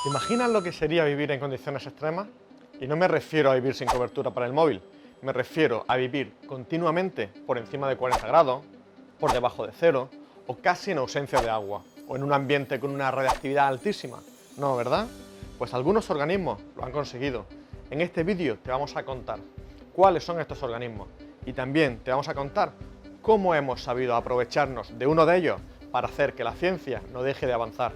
¿Te imaginas lo que sería vivir en condiciones extremas? Y no me refiero a vivir sin cobertura para el móvil, me refiero a vivir continuamente por encima de 40 grados, por debajo de cero, o casi en ausencia de agua, o en un ambiente con una radiactividad altísima. No, ¿verdad? Pues algunos organismos lo han conseguido. En este vídeo te vamos a contar cuáles son estos organismos y también te vamos a contar cómo hemos sabido aprovecharnos de uno de ellos para hacer que la ciencia no deje de avanzar.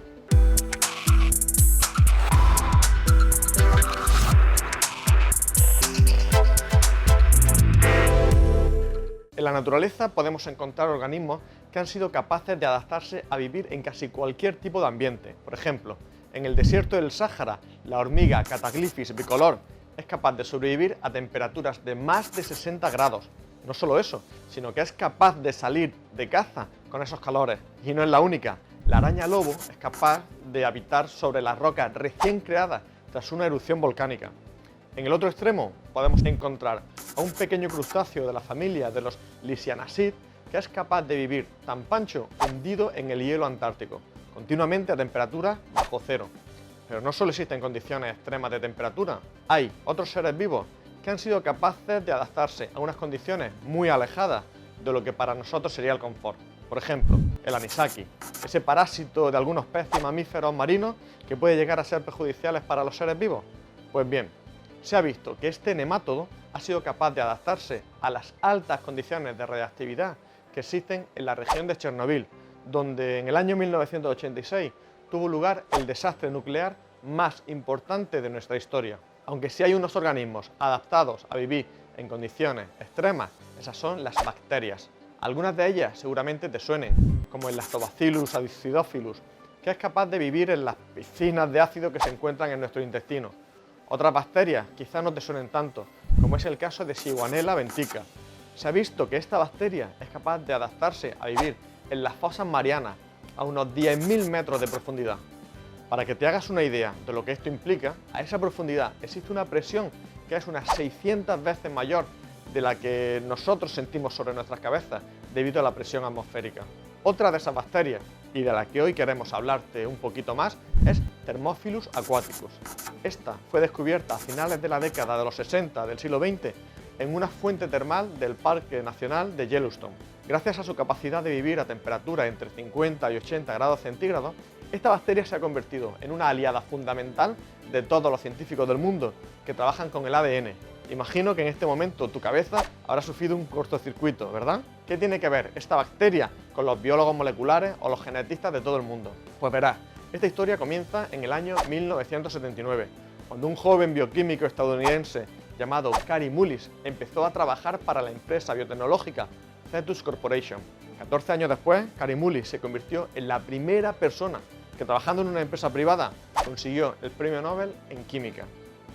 En la naturaleza podemos encontrar organismos que han sido capaces de adaptarse a vivir en casi cualquier tipo de ambiente. Por ejemplo, en el desierto del Sáhara, la hormiga Cataglyphis bicolor es capaz de sobrevivir a temperaturas de más de 60 grados. No solo eso, sino que es capaz de salir de caza con esos calores. Y no es la única. La araña lobo es capaz de habitar sobre las rocas recién creadas tras una erupción volcánica. En el otro extremo podemos encontrar a un pequeño crustáceo de la familia de los Lysianacid que es capaz de vivir tan pancho hundido en el hielo antártico, continuamente a temperaturas bajo cero. Pero no solo existen condiciones extremas de temperatura, hay otros seres vivos que han sido capaces de adaptarse a unas condiciones muy alejadas de lo que para nosotros sería el confort. Por ejemplo, el anisakis, ese parásito de algunos peces y mamíferos marinos que puede llegar a ser perjudiciales para los seres vivos. Pues bien, se ha visto que este nemátodo ha sido capaz de adaptarse a las altas condiciones de radiactividad que existen en la región de Chernobyl, donde en el año 1986 tuvo lugar el desastre nuclear más importante de nuestra historia. Aunque sí hay unos organismos adaptados a vivir en condiciones extremas, esas son las bacterias. Algunas de ellas seguramente te suenen, como el Lactobacillus acidophilus, que es capaz de vivir en las piscinas de ácido que se encuentran en nuestro intestino. Otras bacterias quizás no te suenen tanto, como es el caso de Shigionella ventica. Se ha visto que esta bacteria es capaz de adaptarse a vivir en las fosas marianas a unos 10.000 metros de profundidad. Para que te hagas una idea de lo que esto implica, a esa profundidad existe una presión que es unas 600 veces mayor de la que nosotros sentimos sobre nuestras cabezas debido a la presión atmosférica. Otra de esas bacterias, y de la que hoy queremos hablarte un poquito más, es Thermophilus aquaticus. Esta fue descubierta a finales de la década de los 60 del siglo XX en una fuente termal del Parque Nacional de Yellowstone. Gracias a su capacidad de vivir a temperaturas entre 50 y 80 grados centígrados, esta bacteria se ha convertido en una aliada fundamental de todos los científicos del mundo que trabajan con el ADN. Imagino que en este momento tu cabeza habrá sufrido un cortocircuito, ¿verdad? ¿Qué tiene que ver esta bacteria con los biólogos moleculares o los genetistas de todo el mundo? Pues verás, esta historia comienza en el año 1979, cuando un joven bioquímico estadounidense llamado Kary Mullis empezó a trabajar para la empresa biotecnológica Cetus Corporation. 14 años después, Kary Mullis se convirtió en la primera persona que, trabajando en una empresa privada, consiguió el premio Nobel en química.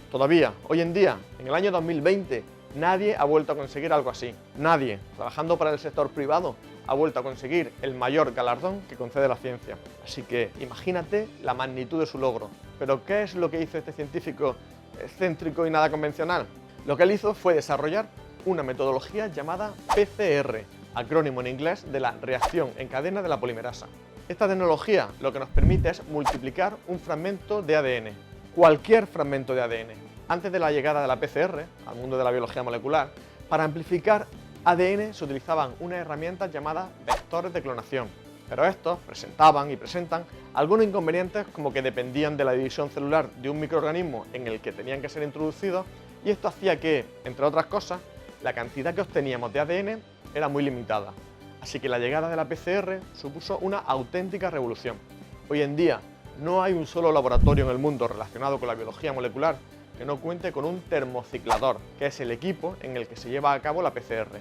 Todavía, hoy en día, en el año 2020, nadie ha vuelto a conseguir algo así. Nadie, trabajando para el sector privado, ha vuelto a conseguir el mayor galardón que concede la ciencia. Así que imagínate la magnitud de su logro. Pero ¿qué es lo que hizo este científico excéntrico y nada convencional? Lo que él hizo fue desarrollar una metodología llamada PCR, acrónimo en inglés de la reacción en cadena de la polimerasa. Esta tecnología lo que nos permite es multiplicar un fragmento de ADN, cualquier fragmento de ADN. Antes de la llegada de la PCR al mundo de la biología molecular, para amplificar ADN se utilizaban unas herramientas llamadas vectores de clonación, pero estos presentaban y presentan algunos inconvenientes, como que dependían de la división celular de un microorganismo en el que tenían que ser introducidos, y esto hacía que, entre otras cosas, la cantidad que obteníamos de ADN era muy limitada. Así que la llegada de la PCR supuso una auténtica revolución. Hoy en día no hay un solo laboratorio en el mundo relacionado con la biología molecular que no cuente con un termociclador, que es el equipo en el que se lleva a cabo la PCR.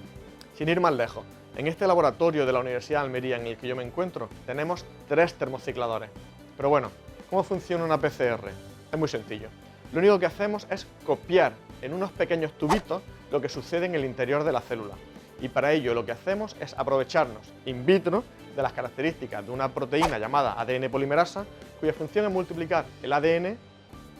Sin ir más lejos, en este laboratorio de la Universidad de Almería en el que yo me encuentro, tenemos 3 termocicladores. Pero bueno, ¿cómo funciona una PCR? Es muy sencillo. Lo único que hacemos es copiar en unos pequeños tubitos lo que sucede en el interior de la célula. Y para ello lo que hacemos es aprovecharnos in vitro de las características de una proteína llamada ADN polimerasa, cuya función es multiplicar el ADN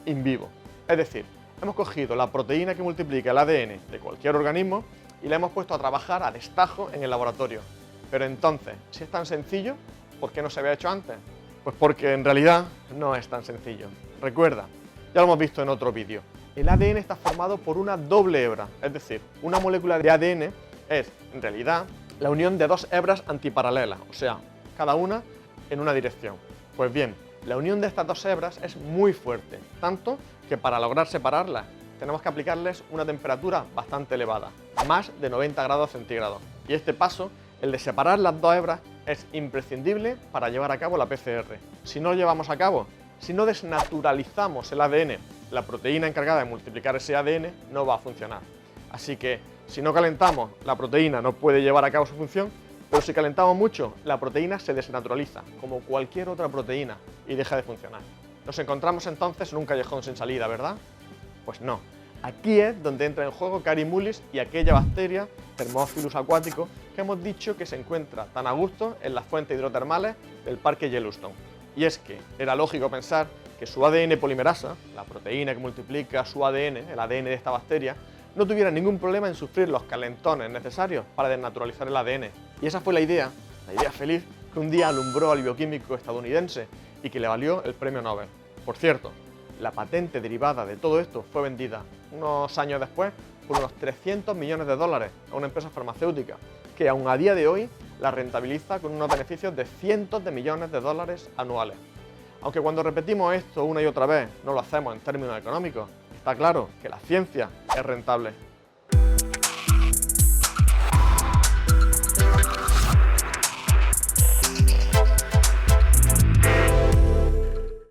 in vivo. Es decir, hemos cogido la proteína que multiplica el ADN de cualquier organismo y la hemos puesto a trabajar a destajo en el laboratorio. Pero entonces, si es tan sencillo, ¿por qué no se había hecho antes? Pues porque en realidad no es tan sencillo. Recuerda, ya lo hemos visto en otro vídeo, el ADN está formado por una doble hebra, es decir, una molécula de ADN es, en realidad, la unión de dos hebras antiparalelas, o sea, cada una en una dirección. Pues bien, la unión de estas dos hebras es muy fuerte, tanto que para lograr separarlas tenemos que aplicarles una temperatura bastante elevada, más de 90 grados centígrados. Y este paso, el de separar las dos hebras, es imprescindible para llevar a cabo la PCR. Si no lo llevamos a cabo, si no desnaturalizamos el ADN, la proteína encargada de multiplicar ese ADN no va a funcionar. Así que, si no calentamos, la proteína no puede llevar a cabo su función, pero si calentamos mucho, la proteína se desnaturaliza, como cualquier otra proteína, y deja de funcionar. Nos encontramos entonces en un callejón sin salida, ¿verdad? Pues no. Aquí es donde entra en juego Carimulis y aquella bacteria, Thermophilus aquaticus, que hemos dicho que se encuentra tan a gusto en las fuentes hidrotermales del Parque Yellowstone. Y es que era lógico pensar que su ADN polimerasa, la proteína que multiplica su ADN, el ADN de esta bacteria, no tuviera ningún problema en sufrir los calentones necesarios para desnaturalizar el ADN. Y esa fue la idea feliz que un día alumbró al bioquímico estadounidense y que le valió el premio Nobel. Por cierto, la patente derivada de todo esto fue vendida unos años después por unos 300 millones de dólares a una empresa farmacéutica que aún a día de hoy la rentabiliza con unos beneficios de cientos de millones de dólares anuales. Aunque cuando repetimos esto una y otra vez no lo hacemos en términos económicos, está claro que la ciencia es rentable.